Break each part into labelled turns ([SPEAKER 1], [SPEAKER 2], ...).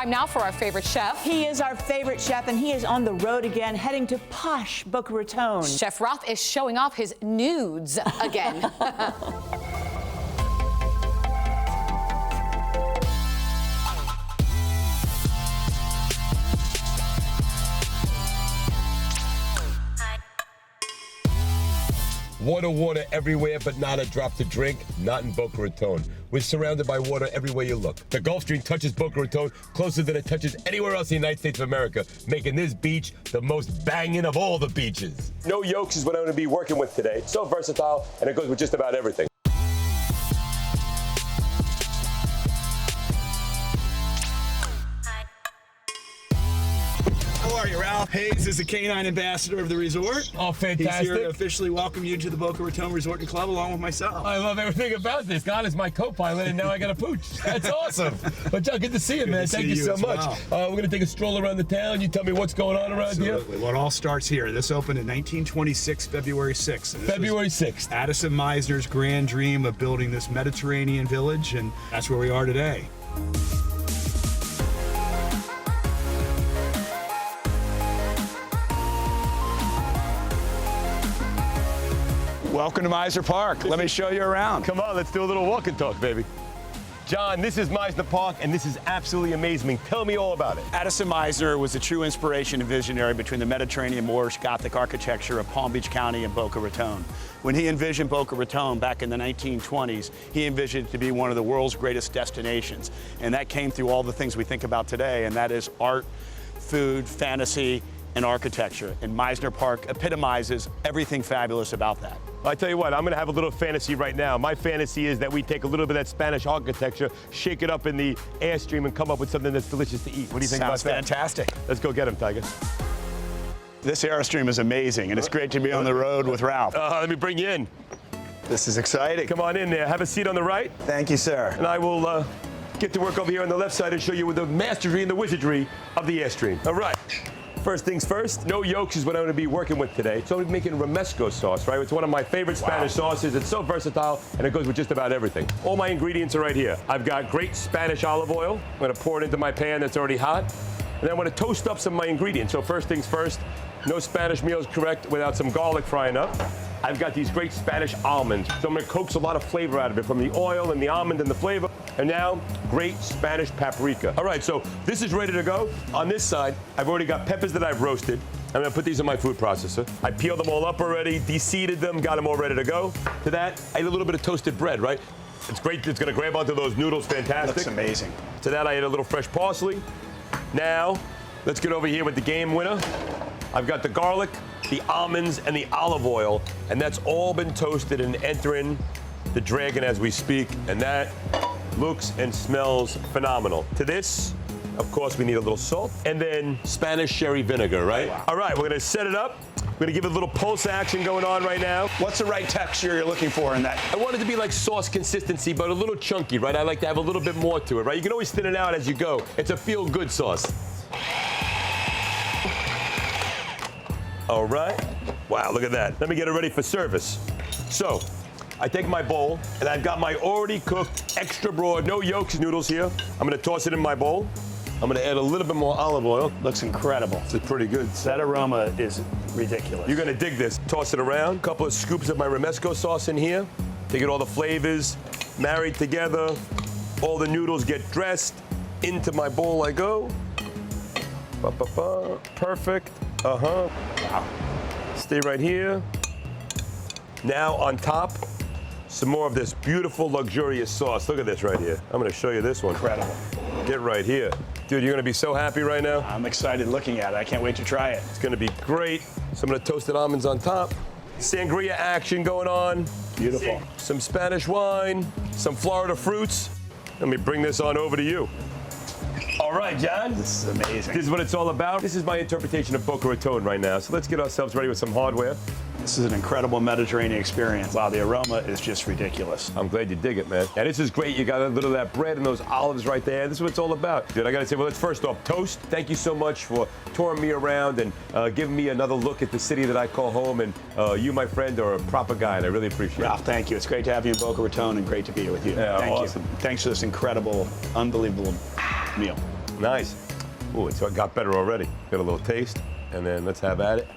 [SPEAKER 1] Time now for our favorite chef.
[SPEAKER 2] He is our favorite chef, and he is on the road again, heading to posh Boca Raton.
[SPEAKER 1] Chef Ralph is showing off his nudes again.
[SPEAKER 3] Water, water everywhere, but not a drop to drink. Not in Boca Raton. We're surrounded by water everywhere you look. The Gulf Stream touches Boca Raton closer than it touches anywhere else in the United States of America, making this beach the most banging of all the beaches. No Yolks is what I'm going to be working with today. It's so versatile, and it goes with just about everything.
[SPEAKER 4] How are you, Ralph? Hayes is the canine ambassador of the resort.
[SPEAKER 3] Oh, fantastic.
[SPEAKER 4] He's here to officially welcome you to the Boca Raton Resort and Club along with myself.
[SPEAKER 3] I love everything about this. God is my co-pilot, and now I got a pooch. That's awesome. But John, good to see you, man. Thank you so much. We're going to take a stroll around the town. You tell me what's going on around here.
[SPEAKER 4] Absolutely. Well, it all starts here. This opened in 1926, February 6th.
[SPEAKER 3] February 6th.
[SPEAKER 4] Addison Meisner's grand dream of building this Mediterranean village, and that's where we are today. Welcome to Meisner Park. Let me show you around.
[SPEAKER 3] Come on, let's do a little walk and talk, baby. John, this is Meisner Park, and this is absolutely amazing. Tell me all about it.
[SPEAKER 5] Addison Meisner was the true inspiration and visionary between the Mediterranean Moorish Gothic architecture of Palm Beach County and Boca Raton. When he envisioned Boca Raton back in the 1920s, he envisioned it to be one of the world's greatest destinations. And that came through all the things we think about today, and that is art, food, fantasy, and architecture. And Meisner Park epitomizes everything fabulous about that.
[SPEAKER 3] I tell you what, I'm going to have a little fantasy right now. My fantasy is that we take a little bit of that Spanish architecture, shake it up in the airstream, and come up with something that's delicious to eat. What do you think about that?
[SPEAKER 5] Sounds fantastic.
[SPEAKER 3] Let's go get him, Tiger.
[SPEAKER 5] This airstream is amazing, and it's great to be on the road with Ralph.
[SPEAKER 3] Let me bring you in.
[SPEAKER 5] This is exciting.
[SPEAKER 3] Come on in there. Have a seat on the right.
[SPEAKER 5] Thank you, sir.
[SPEAKER 3] And I will get to work over here on the left side and show you the mastery and the wizardry of the airstream. All right. First things first, No Yolks is what I'm going to be working with today. So I'm making romesco sauce, right? It's one of my favorite Spanish sauces. It's so versatile, and it goes with just about everything. All my ingredients are right here. I've got great Spanish olive oil. I'm going to pour it into my pan that's already hot. And then I'm going to toast up some of my ingredients. So first things first, no Spanish meal is correct without some garlic frying up. I've got these great Spanish almonds. So I'm going to coax a lot of flavor out of it from the oil and the almond and the flavor. And now, great Spanish paprika. All right, so this is ready to go. On this side, I've already got peppers that I've roasted. I'm gonna put these in my food processor. I peeled them all up already, de-seeded them, got them all ready to go. To that, I ate a little bit of toasted bread, right? It's great, it's gonna grab onto those noodles, fantastic.
[SPEAKER 5] Looks amazing.
[SPEAKER 3] To that, I ate a little fresh parsley. Now, let's get over here with the game winner. I've got the garlic, the almonds, and the olive oil, and that's all been toasted and entering the dragon as we speak, and that looks and smells phenomenal. To this, of course, we need a little salt, and then Spanish sherry vinegar, right?
[SPEAKER 5] Wow.
[SPEAKER 3] All right, we're gonna set it up. We're gonna give it a little pulse action going on right now.
[SPEAKER 5] What's the right texture you're looking for in that?
[SPEAKER 3] I want it to be like sauce consistency, but a little chunky, right? I like to have a little bit more to it, right? You can always thin it out as you go. It's a feel-good sauce. All right. Wow, look at that. Let me get it ready for service. So, I take my bowl, and I've got my already cooked, extra broad, no yolks noodles here. I'm gonna toss it in my bowl. I'm gonna add a little bit more olive oil.
[SPEAKER 5] Looks incredible.
[SPEAKER 3] This is pretty good.
[SPEAKER 5] That aroma is ridiculous.
[SPEAKER 3] You're gonna dig this. Toss it around. A couple of scoops of my romesco sauce in here. To get all the flavors married together. All the noodles get dressed. Into my bowl I go. Ba-ba-ba. Perfect. Wow. Stay right here. Now on top, some more of this beautiful, luxurious sauce. Look at this right here. I'm gonna show you this one.
[SPEAKER 5] Incredible.
[SPEAKER 3] Get right here. Dude, you're gonna be so happy right now.
[SPEAKER 5] I'm excited looking at it. I can't wait to try it.
[SPEAKER 3] It's gonna be great. Some of the toasted almonds on top. Sangria action going on.
[SPEAKER 5] Beautiful.
[SPEAKER 3] Some Spanish wine, some Florida fruits. Let me bring this on over to you. All right, John.
[SPEAKER 5] This is amazing.
[SPEAKER 3] This is what it's all about. This is my interpretation of Boca Raton right now. So let's get ourselves ready with some hardware.
[SPEAKER 5] This is an incredible Mediterranean experience. Wow, the aroma is just ridiculous.
[SPEAKER 3] I'm glad you dig it, man. And this is great. You got a little of that bread and those olives right there. This is what it's all about. Dude, I gotta say, well, let's first off, toast. Thank you so much for touring me around and giving me another look at the city that I call home. And you, my friend, are a proper guy, and I really appreciate it.
[SPEAKER 5] Ralph, thank you. It's great to have you in Boca Raton and great to be here with you.
[SPEAKER 3] Yeah,
[SPEAKER 5] thank
[SPEAKER 3] awesome.
[SPEAKER 5] you. Thanks for this incredible, unbelievable meal.
[SPEAKER 3] Nice. Ooh, it's got better already. Got a little taste, and then let's have at it.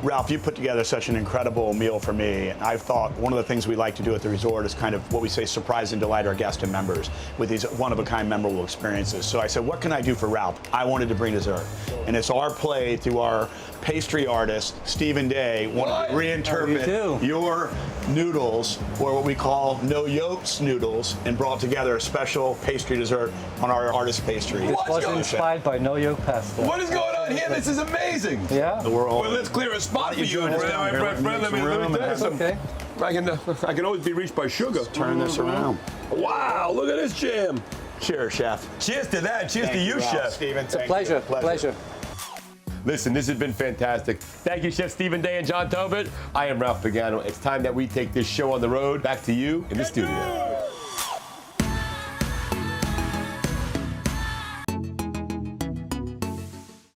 [SPEAKER 5] Ralph, you put together such an incredible meal for me. I've thought one of the things we like to do at the resort is kind of what we say surprise and delight our guests and members with these one-of-a-kind memorable experiences. So I said, what can I do for Ralph? I wanted to bring dessert. And it's our play through our pastry artist, Stephen Day, wanted to reinterpret your noodles, or what we call No Yolks Noodles, and brought together a special pastry dessert on our artist pastry.
[SPEAKER 6] It was inspired by No Yolk pasta.
[SPEAKER 3] What is going on here? This is amazing.
[SPEAKER 6] Yeah.
[SPEAKER 3] Well, let's clear a spot for you. Let me tell you something.
[SPEAKER 6] Okay.
[SPEAKER 3] I can always be reached by sugar.
[SPEAKER 5] Turn this around.
[SPEAKER 3] Wow, look at this jam.
[SPEAKER 5] Cheers, chef.
[SPEAKER 3] Cheers to that. Cheers to you,
[SPEAKER 5] Ralph.
[SPEAKER 3] chef.
[SPEAKER 5] Stephen,
[SPEAKER 6] It's a pleasure. Pleasure.
[SPEAKER 3] Listen, this has been fantastic. Thank you, Chef Stephen Day and John Tolbert. I am Ralph Pagano. It's time that we take this show on the road back to you in the studio.